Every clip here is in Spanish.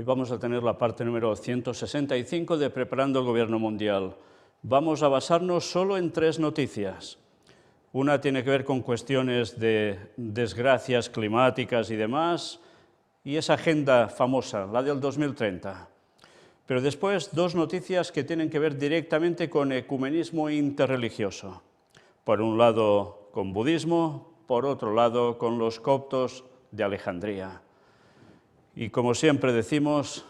Hoy vamos a tener la parte número 165 de Preparando el Gobierno Mundial. Vamos a basarnos solo en 3 noticias. Una tiene que ver con cuestiones de desgracias climáticas y demás, y esa agenda famosa, la del 2030. Pero después 2 noticias que tienen que ver directamente con ecumenismo interreligioso. Por un lado con budismo, por otro lado con los coptos de Alejandría. Y como siempre decimos,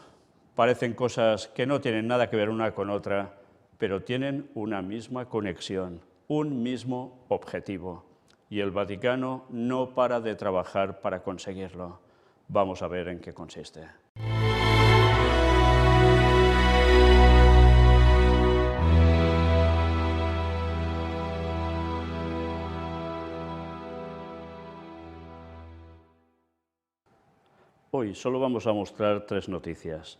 parecen cosas que no tienen nada que ver una con otra, pero tienen una misma conexión, un mismo objetivo. Y el Vaticano no para de trabajar para conseguirlo. Vamos a ver en qué consiste. Hoy solo vamos a mostrar 3 noticias.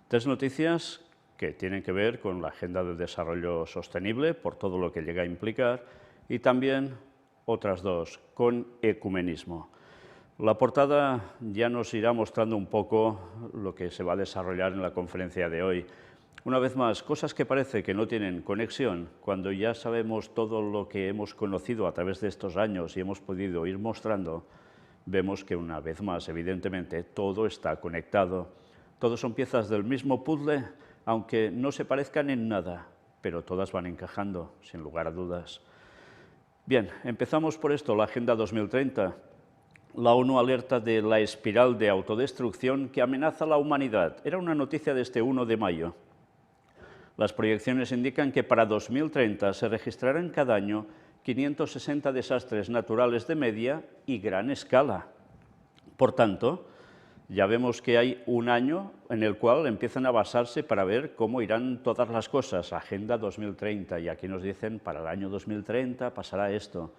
3 noticias que tienen que ver con la Agenda del Desarrollo Sostenible, por todo lo que llega a implicar, y también otras 2, con ecumenismo. La portada ya nos irá mostrando un poco lo que se va a desarrollar en la conferencia de hoy. Una vez más, cosas que parece que no tienen conexión, cuando ya sabemos todo lo que hemos conocido a través de estos años y hemos podido ir mostrando, vemos que una vez más, evidentemente, todo está conectado. Todos son piezas del mismo puzzle, aunque no se parezcan en nada, pero todas van encajando, sin lugar a dudas. Bien, empezamos por esto, la Agenda 2030. La ONU alerta de la espiral de autodestrucción que amenaza a la humanidad. Era una noticia de este 1 de mayo. Las proyecciones indican que para 2030 se registrarán cada año 560 desastres naturales de media y gran escala. Por tanto, ya vemos que hay un año en el cual empiezan a basarse para ver cómo irán todas las cosas. Agenda 2030, y aquí nos dicen, para el año 2030 pasará esto.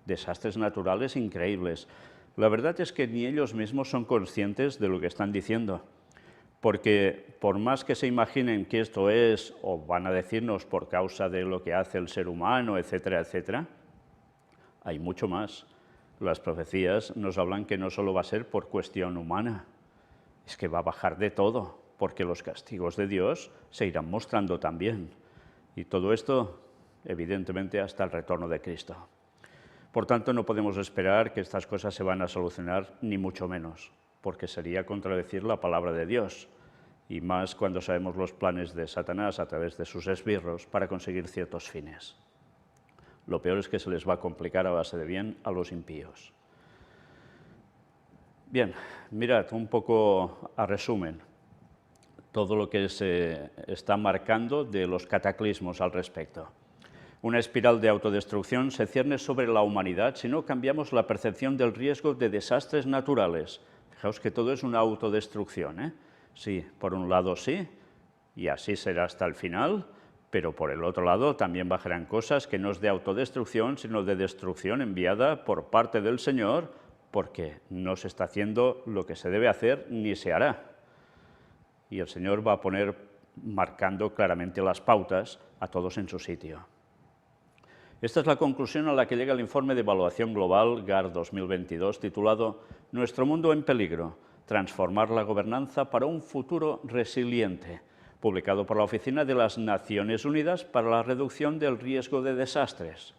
Desastres naturales increíbles. La verdad es que ni ellos mismos son conscientes de lo que están diciendo. Porque por más que se imaginen que esto es, o van a decirnos por causa de lo que hace el ser humano, etcétera, etcétera, hay mucho más. Las profecías nos hablan que no solo va a ser por cuestión humana, es que va a bajar de todo, porque los castigos de Dios se irán mostrando también. Y todo esto, evidentemente, hasta el retorno de Cristo. Por tanto, no podemos esperar que estas cosas se van a solucionar, ni mucho menos, porque sería contradecir la palabra de Dios, y más cuando sabemos los planes de Satanás a través de sus esbirros para conseguir ciertos fines. Lo peor es que se les va a complicar a base de bien a los impíos. Bien, mirad un poco a resumen todo lo que se está marcando de los cataclismos al respecto. Una espiral de autodestrucción se cierne sobre la humanidad si no cambiamos la percepción del riesgo de desastres naturales. Fijaos que todo es una autodestrucción, ¿eh? Sí, por un lado sí, y así será hasta el final, pero por el otro lado también bajarán cosas que no es de autodestrucción, sino de destrucción enviada por parte del Señor, porque no se está haciendo lo que se debe hacer ni se hará. Y el Señor va a poner marcando claramente las pautas a todos en su sitio. Esta es la conclusión a la que llega el informe de evaluación global GAR 2022 titulado Nuestro mundo en peligro, transformar la gobernanza para un futuro resiliente, publicado por la Oficina de las Naciones Unidas para la Reducción del Riesgo de Desastres.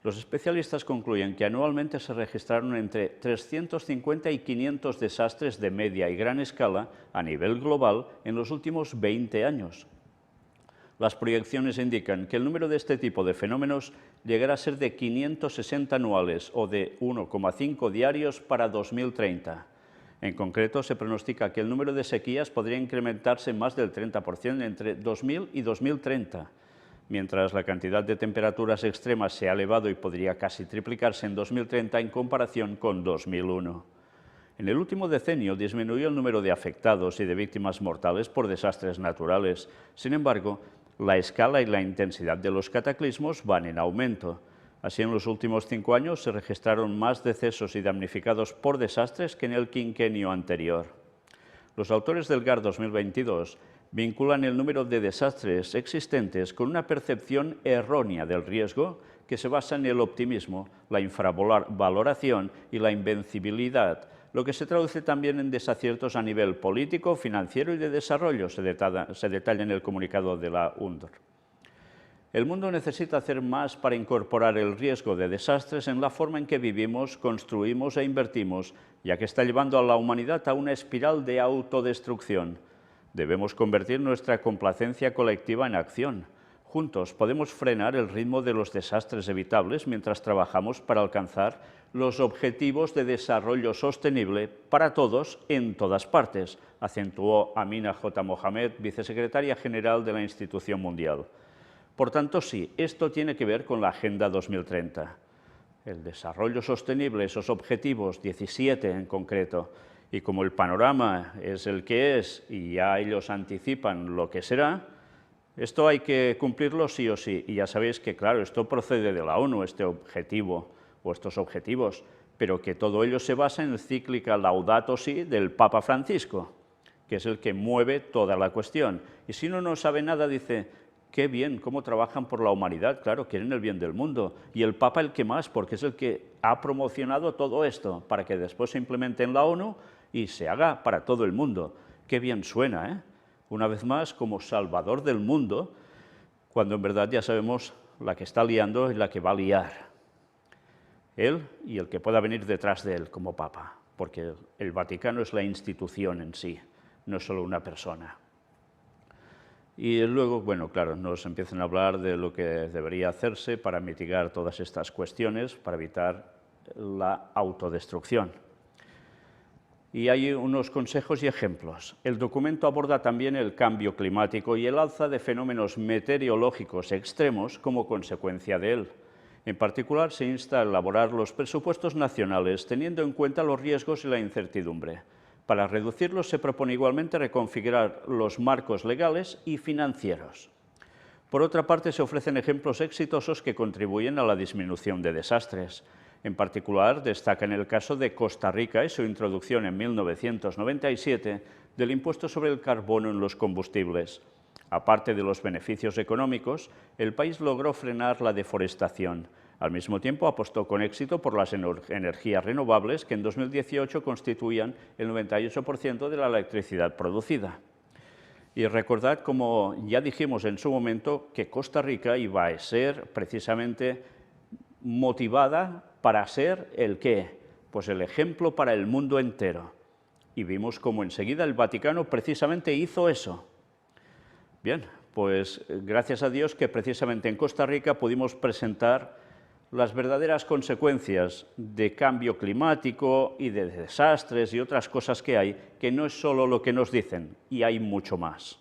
Los especialistas concluyen que anualmente se registraron entre 350 y 500 desastres de media y gran escala a nivel global en los últimos 20 años. Las proyecciones indican que el número de este tipo de fenómenos llegará a ser de 560 anuales o de 1,5 diarios para 2030. En concreto, se pronostica que el número de sequías podría incrementarse más del 30% entre 2000 y 2030, mientras la cantidad de temperaturas extremas se ha elevado y podría casi triplicarse en 2030 en comparación con 2001. En el último decenio disminuyó el número de afectados y de víctimas mortales por desastres naturales. Sin embargo, la escala y la intensidad de los cataclismos van en aumento. Así, en los últimos 5 años se registraron más decesos y damnificados por desastres que en el quinquenio anterior. Los autores del GAR 2022 vinculan el número de desastres existentes con una percepción errónea del riesgo que se basa en el optimismo, la infravaloración y la invencibilidad, lo que se traduce también en desaciertos a nivel político, financiero y de desarrollo, se detalla en el comunicado de la UNDR. El mundo necesita hacer más para incorporar el riesgo de desastres en la forma en que vivimos, construimos e invertimos, ya que está llevando a la humanidad a una espiral de autodestrucción. Debemos convertir nuestra complacencia colectiva en acción. Juntos podemos frenar el ritmo de los desastres evitables mientras trabajamos para alcanzar los objetivos de desarrollo sostenible para todos en todas partes, acentuó Amina J. Mohamed, vicesecretaria general de la Institución Mundial. Por tanto, sí, esto tiene que ver con la Agenda 2030. El desarrollo sostenible, esos objetivos, 17 en concreto, y como el panorama es el que es y ya ellos anticipan lo que será, esto hay que cumplirlo sí o sí. Y ya sabéis que, claro, esto procede de la ONU, este objetivo o estos objetivos, pero que todo ello se basa en la encíclica Laudato Si del Papa Francisco, que es el que mueve toda la cuestión. Y si uno no sabe nada, dice: qué bien, cómo trabajan por la humanidad, claro, quieren el bien del mundo. Y el Papa el que más, porque es el que ha promocionado todo esto, para que después se implemente en la ONU y se haga para todo el mundo. Qué bien suena, ¿eh? Una vez más, como salvador del mundo, cuando en verdad ya sabemos la que está liando y la que va a liar. Él y el que pueda venir detrás de él como Papa, porque el Vaticano es la institución en sí, no es solo una persona. Y luego, bueno, claro, nos empiezan a hablar de lo que debería hacerse para mitigar todas estas cuestiones, para evitar la autodestrucción. Y hay unos consejos y ejemplos. El documento aborda también el cambio climático y el alza de fenómenos meteorológicos extremos como consecuencia de él. En particular, se insta a elaborar los presupuestos nacionales teniendo en cuenta los riesgos y la incertidumbre. Para reducirlos se propone igualmente reconfigurar los marcos legales y financieros. Por otra parte, se ofrecen ejemplos exitosos que contribuyen a la disminución de desastres. En particular, destaca en el caso de Costa Rica y su introducción en 1997 del impuesto sobre el carbono en los combustibles. Aparte de los beneficios económicos, el país logró frenar la deforestación. Al mismo tiempo, apostó con éxito por las energías renovables, que en 2018 constituían el 98% de la electricidad producida. Y recordad, como ya dijimos en su momento, que Costa Rica iba a ser precisamente motivada para ser ¿el qué? Pues el ejemplo para el mundo entero. Y vimos cómo enseguida el Vaticano precisamente hizo eso. Bien, pues gracias a Dios que precisamente en Costa Rica pudimos presentar las verdaderas consecuencias de cambio climático y de desastres y otras cosas que hay, que no es solo lo que nos dicen, y hay mucho más.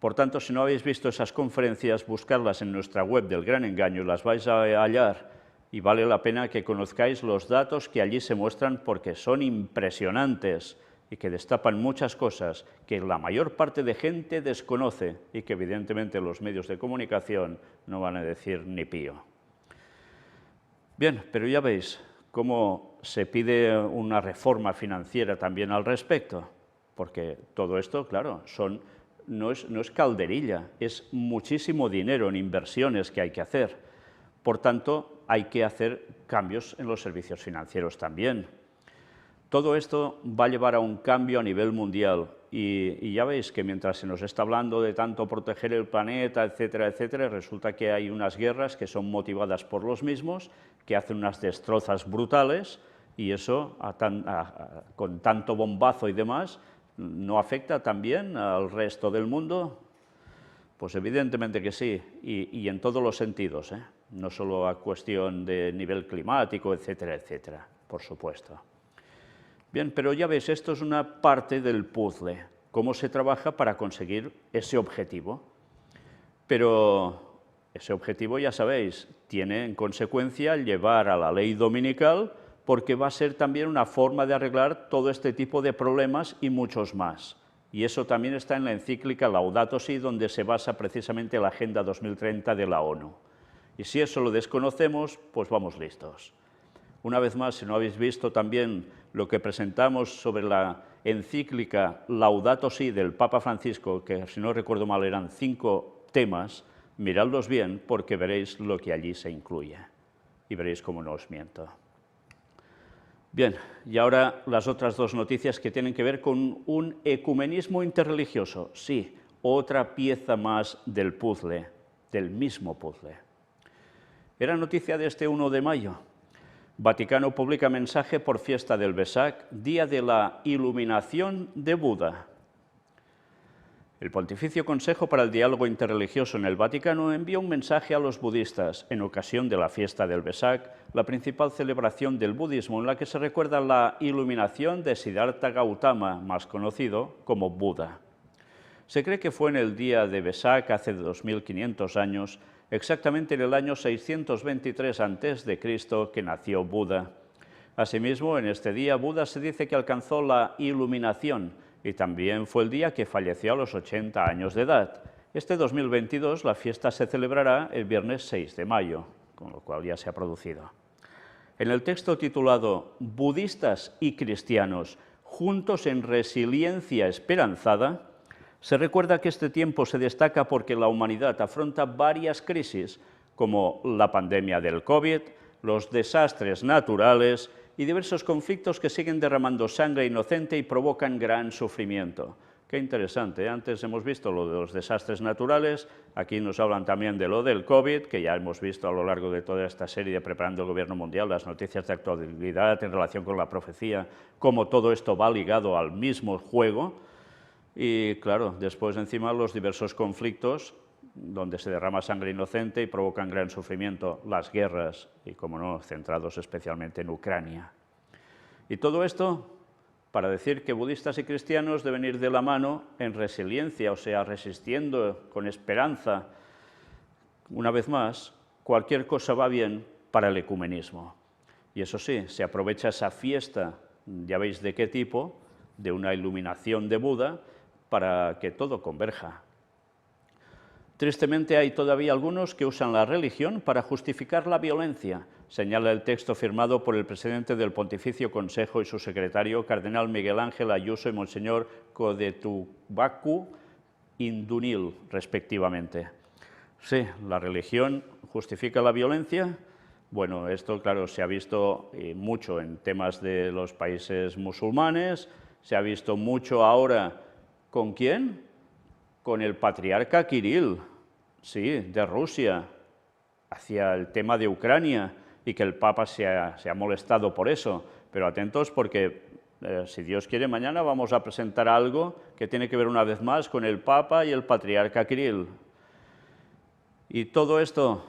Por tanto, si no habéis visto esas conferencias, buscarlas en nuestra web del Gran Engaño, las vais a hallar, y vale la pena que conozcáis los datos que allí se muestran porque son impresionantes y que destapan muchas cosas que la mayor parte de gente desconoce y que evidentemente los medios de comunicación no van a decir ni pío. Bien, pero ya veis cómo se pide una reforma financiera también al respecto, porque todo esto, claro, no es calderilla, es muchísimo dinero en inversiones que hay que hacer. Por tanto, hay que hacer cambios en los servicios financieros también. Todo esto va a llevar a un cambio a nivel mundial y ya veis que mientras se nos está hablando de tanto proteger el planeta, etcétera, etcétera, resulta que hay unas guerras que son motivadas por los mismos, que hacen unas destrozas brutales y eso, con tanto bombazo y demás, ¿no afecta también al resto del mundo? Pues evidentemente que sí, y en todos los sentidos, ¿eh? No solo a cuestión de nivel climático, etcétera, etcétera, por supuesto. Bien, pero ya ves, esto es una parte del puzzle, cómo se trabaja para conseguir ese objetivo. Pero ese objetivo, ya sabéis, tiene en consecuencia llevar a la ley dominical, porque va a ser también una forma de arreglar todo este tipo de problemas y muchos más. Y eso también está en la encíclica Laudato Si, donde se basa precisamente la Agenda 2030 de la ONU. Y si eso lo desconocemos, pues vamos listos. Una vez más, si no habéis visto también lo que presentamos sobre la encíclica Laudato Si del Papa Francisco, que si no recuerdo mal eran 5 temas, miradlos bien porque veréis lo que allí se incluye y veréis cómo no os miento. Bien, y ahora las otras dos noticias que tienen que ver con un ecumenismo interreligioso. Sí, otra pieza más del puzzle, del mismo puzzle. Era noticia de este 1 de mayo. Vaticano publica mensaje por fiesta del Vesak, día de la iluminación de Buda. El Pontificio Consejo para el Diálogo Interreligioso en el Vaticano envió un mensaje a los budistas en ocasión de la fiesta del Vesak, la principal celebración del budismo en la que se recuerda la iluminación de Siddhartha Gautama, más conocido como Buda. Se cree que fue en el día de Vesak, hace 2500 años, exactamente en el año 623 a.C., que nació Buda. Asimismo, en este día Buda se dice que alcanzó la iluminación y también fue el día que falleció a los 80 años de edad. Este 2022 la fiesta se celebrará el viernes 6 de mayo, con lo cual ya se ha producido. En el texto titulado Budistas y cristianos, juntos en resiliencia esperanzada, se recuerda que este tiempo se destaca porque la humanidad afronta varias crisis, como la pandemia del COVID, los desastres naturales y diversos conflictos que siguen derramando sangre inocente y provocan gran sufrimiento. Qué interesante, antes hemos visto lo de los desastres naturales, aquí nos hablan también de lo del COVID, que ya hemos visto a lo largo de toda esta serie de Preparando el Gobierno Mundial, las noticias de actualidad en relación con la profecía, cómo todo esto va ligado al mismo juego. Y claro, después encima los diversos conflictos donde se derrama sangre inocente y provocan gran sufrimiento, las guerras, y como no, centrados especialmente en Ucrania. Y todo esto para decir que budistas y cristianos deben ir de la mano en resiliencia, o sea, resistiendo con esperanza. Una vez más, cualquier cosa va bien para el ecumenismo. Y eso sí, se aprovecha esa fiesta, ya veis de qué tipo, de una iluminación de Buda, para que todo converja. Tristemente hay todavía algunos que usan la religión para justificar la violencia, señala el texto firmado por el presidente del Pontificio Consejo y su secretario, cardenal Miguel Ángel Ayuso y monseñor Kodetubaku Indunil, respectivamente. Sí, la religión justifica la violencia. Bueno, esto, claro, se ha visto mucho en temas de los países musulmanes, se ha visto mucho ahora. ¿Con quién? Con el patriarca Kirill, sí, de Rusia, hacia el tema de Ucrania, y que el Papa se ha molestado por eso. Pero atentos porque, si Dios quiere, mañana vamos a presentar algo que tiene que ver una vez más con el Papa y el patriarca Kirill. Y todo esto,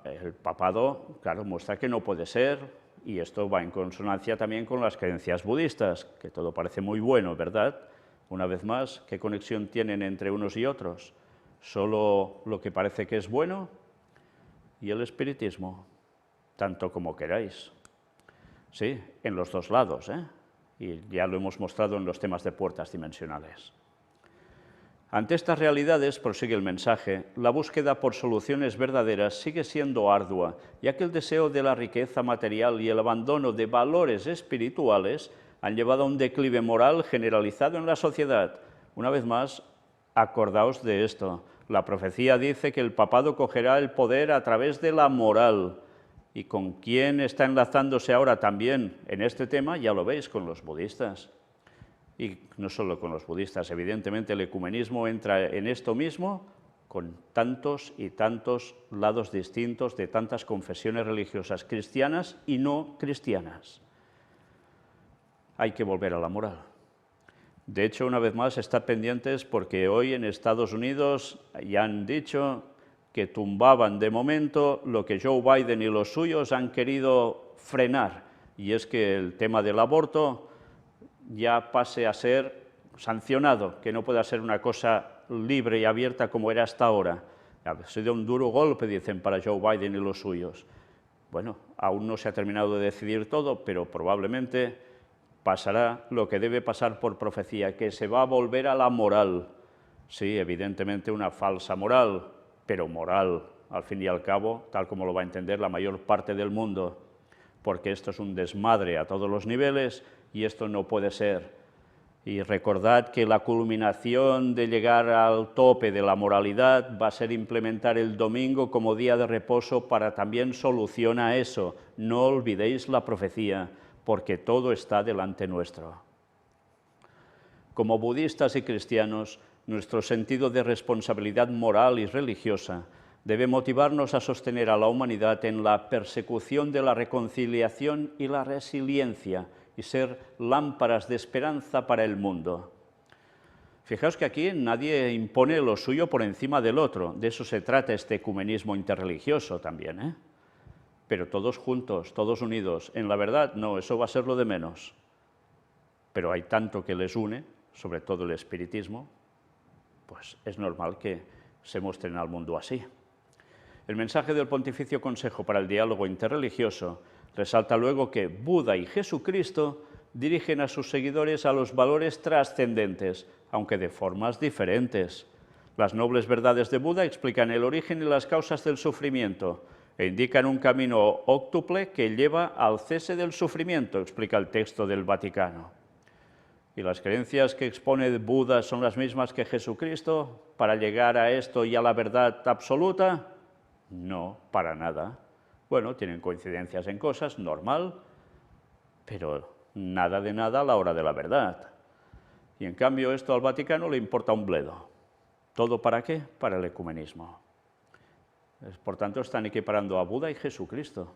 el papado, claro, muestra que no puede ser, y esto va en consonancia también con las creencias budistas, que todo parece muy bueno, ¿verdad? Una vez más, ¿qué conexión tienen entre unos y otros? Solo lo que parece que es bueno y el espiritismo, tanto como queráis. Sí, en los dos lados, y ya lo hemos mostrado en los temas de puertas dimensionales. Ante estas realidades, prosigue el mensaje, la búsqueda por soluciones verdaderas sigue siendo ardua, ya que el deseo de la riqueza material y el abandono de valores espirituales han llevado a un declive moral generalizado en la sociedad. Una vez más, acordaos de esto. La profecía dice que el papado cogerá el poder a través de la moral. ¿Y con quién está enlazándose ahora también en este tema? Ya lo veis, con los budistas. Y no solo con los budistas, evidentemente el ecumenismo entra en esto mismo con tantos y tantos lados distintos de tantas confesiones religiosas cristianas y no cristianas. Hay que volver a la moral. De hecho, una vez más, estad pendientes porque hoy en Estados Unidos ya han dicho que tumbaban de momento lo que Joe Biden y los suyos han querido frenar, y es que el tema del aborto ya pase a ser sancionado, que no pueda ser una cosa libre y abierta como era hasta ahora. Ha sido un duro golpe, dicen, para Joe Biden y los suyos. Bueno, aún no se ha terminado de decidir todo, pero probablemente pasará lo que debe pasar por profecía, que se va a volver a la moral. Sí, evidentemente una falsa moral, pero moral, al fin y al cabo, tal como lo va a entender la mayor parte del mundo, porque esto es un desmadre a todos los niveles y esto no puede ser. Y recordad que la culminación de llegar al tope de la moralidad va a ser implementar el domingo como día de reposo para también solucionar eso. No olvidéis la profecía, porque todo está delante nuestro. Como budistas y cristianos, nuestro sentido de responsabilidad moral y religiosa debe motivarnos a sostener a la humanidad en la persecución de la reconciliación y la resiliencia y ser lámparas de esperanza para el mundo. Fijaos que aquí nadie impone lo suyo por encima del otro, de eso se trata este ecumenismo interreligioso también, ¿eh? Pero todos juntos, todos unidos, en la verdad, no, eso va a ser lo de menos. Pero hay tanto que les une, sobre todo el espiritismo, pues es normal que se muestren al mundo así. El mensaje del Pontificio Consejo para el Diálogo Interreligioso resalta luego que Buda y Jesucristo dirigen a sus seguidores a los valores trascendentes, aunque de formas diferentes. Las nobles verdades de Buda explican el origen y las causas del sufrimiento e indican un camino óctuple que lleva al cese del sufrimiento, explica el texto del Vaticano. ¿Y las creencias que expone Buda son las mismas que Jesucristo para llegar a esto y a la verdad absoluta? No, para nada. Bueno, tienen coincidencias en cosas, normal, pero nada de nada a la hora de la verdad. Y en cambio esto al Vaticano le importa un bledo. ¿Todo para qué? Para el ecumenismo. Por tanto, están equiparando a Buda y Jesucristo.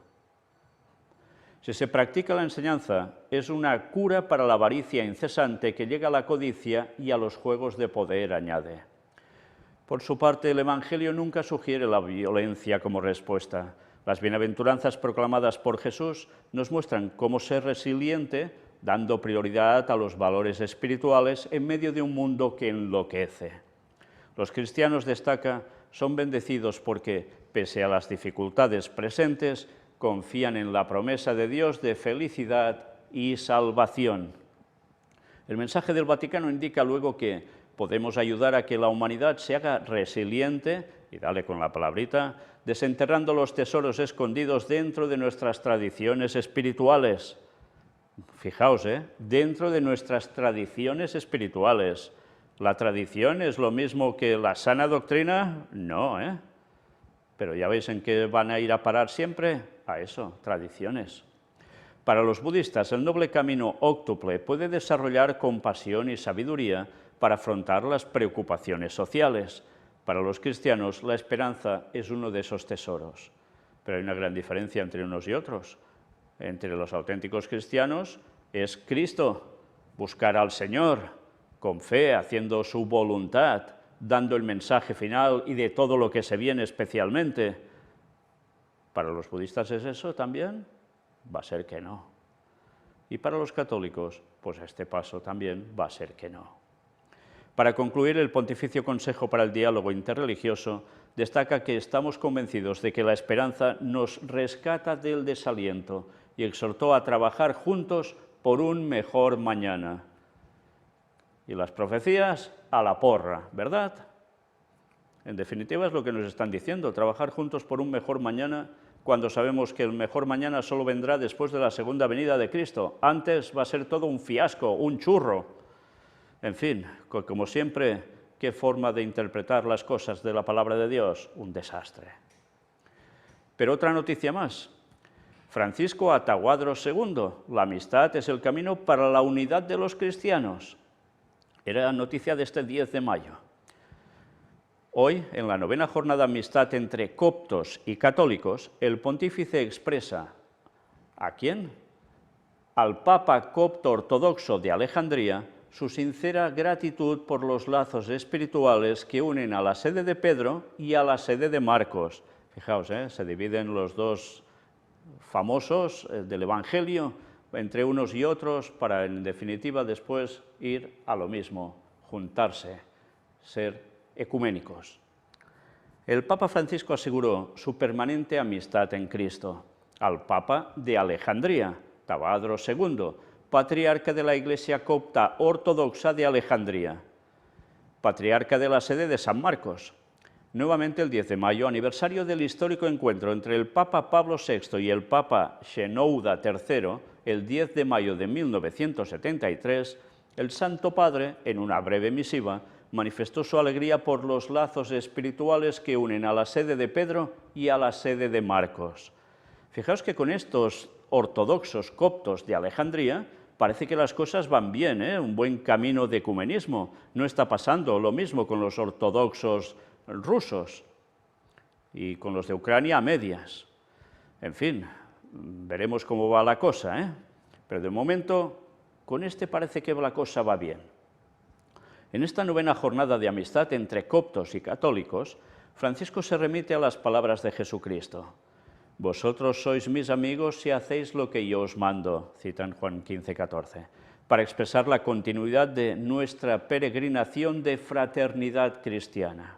Si se practica la enseñanza, es una cura para la avaricia incesante que llega a la codicia y a los juegos de poder, añade. Por su parte, el Evangelio nunca sugiere la violencia como respuesta. Las bienaventuranzas proclamadas por Jesús nos muestran cómo ser resiliente, dando prioridad a los valores espirituales en medio de un mundo que enloquece. Los cristianos, destaca, son bendecidos porque, pese a las dificultades presentes, confían en la promesa de Dios de felicidad y salvación. El mensaje del Vaticano indica luego que podemos ayudar a que la humanidad se haga resiliente, y dale con la palabrita, desenterrando los tesoros escondidos dentro de nuestras tradiciones espirituales. Fijaos, dentro de nuestras tradiciones espirituales. ¿La tradición es lo mismo que la sana doctrina? No, Pero ya veis en qué van a ir a parar siempre, a eso, tradiciones. Para los budistas, el noble camino óctuple puede desarrollar compasión y sabiduría para afrontar las preocupaciones sociales. Para los cristianos, la esperanza es uno de esos tesoros. Pero hay una gran diferencia entre unos y otros. Entre los auténticos cristianos es Cristo, buscar al Señor, con fe, haciendo su voluntad, dando el mensaje final y de todo lo que se viene especialmente. ¿Para los budistas es eso también? Va a ser que no. Y para los católicos, pues este paso también va a ser que no. Para concluir, el Pontificio Consejo para el Diálogo Interreligioso destaca que estamos convencidos de que la esperanza nos rescata del desaliento y exhortó a trabajar juntos por un mejor mañana. Y las profecías a la porra, ¿verdad? En definitiva es lo que nos están diciendo, trabajar juntos por un mejor mañana cuando sabemos que el mejor mañana solo vendrá después de la segunda venida de Cristo. Antes va a ser todo un fiasco, un churro. En fin, como siempre, ¿qué forma de interpretar las cosas de la palabra de Dios? Un desastre. Pero otra noticia más. Francisco Atahuadro II, la amistad es el camino para la unidad de los cristianos. Era noticia de este 10 de mayo. Hoy, en la 9ª jornada de amistad entre coptos y católicos, el pontífice expresa ¿a quién? Al Papa copto ortodoxo de Alejandría su sincera gratitud por los lazos espirituales que unen a la sede de Pedro y a la sede de Marcos. Fijaos, se dividen los dos famosos del Evangelio entre unos y otros para, en definitiva, después ir a lo mismo, juntarse, ser ecuménicos. El Papa Francisco aseguró su permanente amistad en Cristo al Papa de Alejandría, Atahuadro II, patriarca de la Iglesia copta ortodoxa de Alejandría, patriarca de la sede de San Marcos. Nuevamente el 10 de mayo, aniversario del histórico encuentro entre el Papa Pablo VI y el Papa Shenouda III, el 10 de mayo de 1973, el Santo Padre, en una breve misiva, manifestó su alegría por los lazos espirituales que unen a la sede de Pedro y a la sede de Marcos. Fijaos que con estos ortodoxos coptos de Alejandría, parece que las cosas van bien, un buen camino de ecumenismo. No está pasando lo mismo con los ortodoxos rusos y con los de Ucrania a medias. En fin, veremos cómo va la cosa, pero de momento con este parece que la cosa va bien. En esta novena jornada de amistad entre coptos y católicos, Francisco se remite a las palabras de Jesucristo. Vosotros sois mis amigos si hacéis lo que yo os mando, cita en Juan 15:14, para expresar la continuidad de nuestra peregrinación de fraternidad cristiana,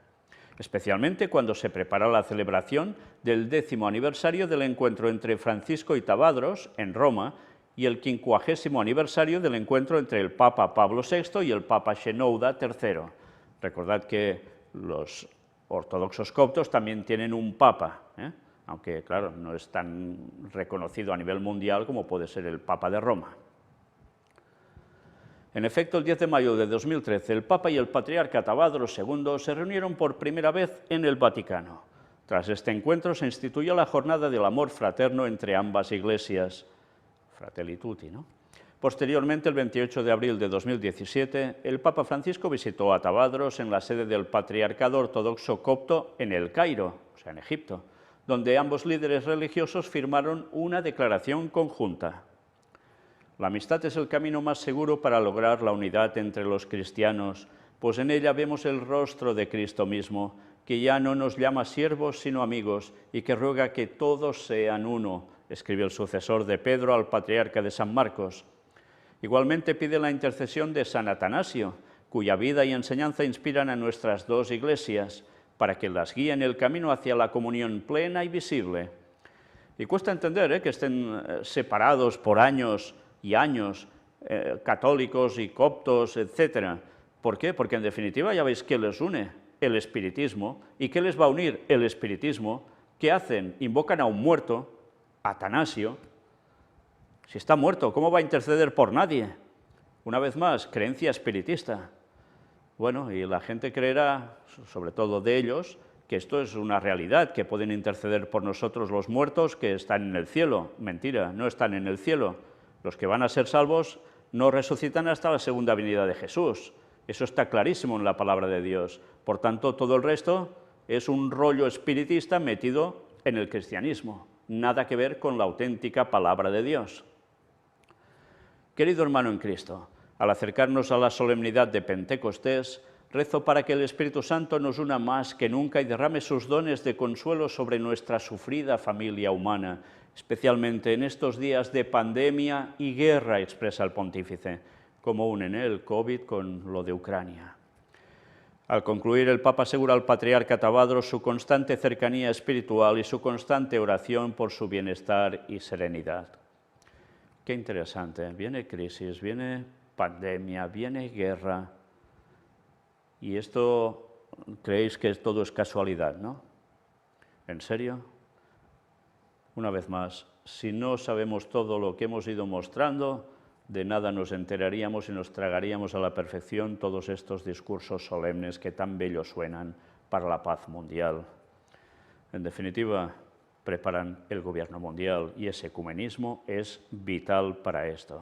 especialmente cuando se prepara la celebración del 10º aniversario del encuentro entre Francisco y Tavadros en Roma y el 50º aniversario del encuentro entre el Papa Pablo VI y el Papa Shenouda III. Recordad que los ortodoxos coptos también tienen un papa, aunque, claro, no es tan reconocido a nivel mundial como puede ser el Papa de Roma. En efecto, el 10 de mayo de 2013, el Papa y el Patriarca Tavadros II se reunieron por primera vez en el Vaticano. Tras este encuentro se instituyó la Jornada del Amor Fraterno entre ambas iglesias, Fratelli Tutti, ¿no? Posteriormente, el 28 de abril de 2017, el Papa Francisco visitó a Tavadros en la sede del Patriarcado Ortodoxo Copto en El Cairo, o sea, en Egipto, donde ambos líderes religiosos firmaron una declaración conjunta. La amistad es el camino más seguro para lograr la unidad entre los cristianos, pues en ella vemos el rostro de Cristo mismo, que ya no nos llama siervos sino amigos y que ruega que todos sean uno, escribió el sucesor de Pedro al patriarca de San Marcos. Igualmente pide la intercesión de San Atanasio, cuya vida y enseñanza inspiran a nuestras dos iglesias, para que las guíen el camino hacia la comunión plena y visible. Y cuesta entender que estén separados por años y años, católicos y coptos, etc. ¿Por qué? Porque en definitiva ya veis que les une el espiritismo. ¿Y qué les va a unir el espiritismo? ¿Qué hacen? Invocan a un muerto, Atanasio. Si está muerto, ¿cómo va a interceder por nadie? Una vez más, creencia espiritista. Bueno, y la gente creerá, sobre todo de ellos, que esto es una realidad, que pueden interceder por nosotros los muertos que están en el cielo. Mentira, no están en el cielo. Los que van a ser salvos no resucitan hasta la segunda venida de Jesús. Eso está clarísimo en la palabra de Dios. Por tanto, todo el resto es un rollo espiritista metido en el cristianismo. Nada que ver con la auténtica palabra de Dios. Querido hermano en Cristo, al acercarnos a la solemnidad de Pentecostés, rezo para que el Espíritu Santo nos una más que nunca y derrame sus dones de consuelo sobre nuestra sufrida familia humana, especialmente en estos días de pandemia y guerra, expresa el pontífice, como unen el COVID con lo de Ucrania. Al concluir, el Papa asegura al Patriarca Tavadros su constante cercanía espiritual y su constante oración por su bienestar y serenidad. Qué interesante, viene crisis, viene pandemia, viene guerra, y esto creéis que todo es casualidad, ¿no? ¿En serio? Una vez más, si no sabemos todo lo que hemos ido mostrando, de nada nos enteraríamos y nos tragaríamos a la perfección todos estos discursos solemnes que tan bellos suenan para la paz mundial. En definitiva, preparan el gobierno mundial y ese ecumenismo es vital para esto.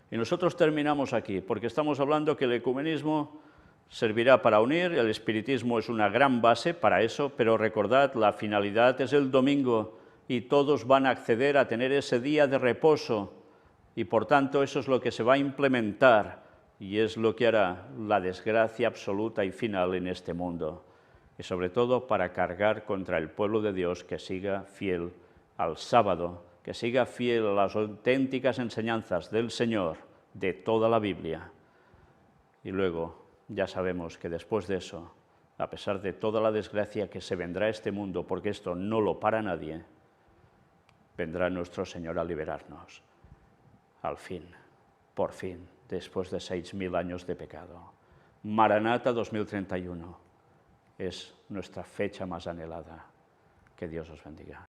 Y nosotros terminamos aquí, porque estamos hablando que el ecumenismo servirá para unir, el espiritismo es una gran base para eso, pero recordad, la finalidad es el domingo y todos van a acceder a tener ese día de reposo y por tanto eso es lo que se va a implementar y es lo que hará la desgracia absoluta y final en este mundo. Y sobre todo para cargar contra el pueblo de Dios que siga fiel al sábado, que siga fiel a las auténticas enseñanzas del Señor, de toda la Biblia. Y luego ya sabemos que después de eso, a pesar de toda la desgracia que se vendrá a este mundo, porque esto no lo para nadie, vendrá nuestro Señor a liberarnos. Al fin, por fin, después de 6.000 años de pecado. Maranata 2031. Es nuestra fecha más anhelada. Que Dios os bendiga.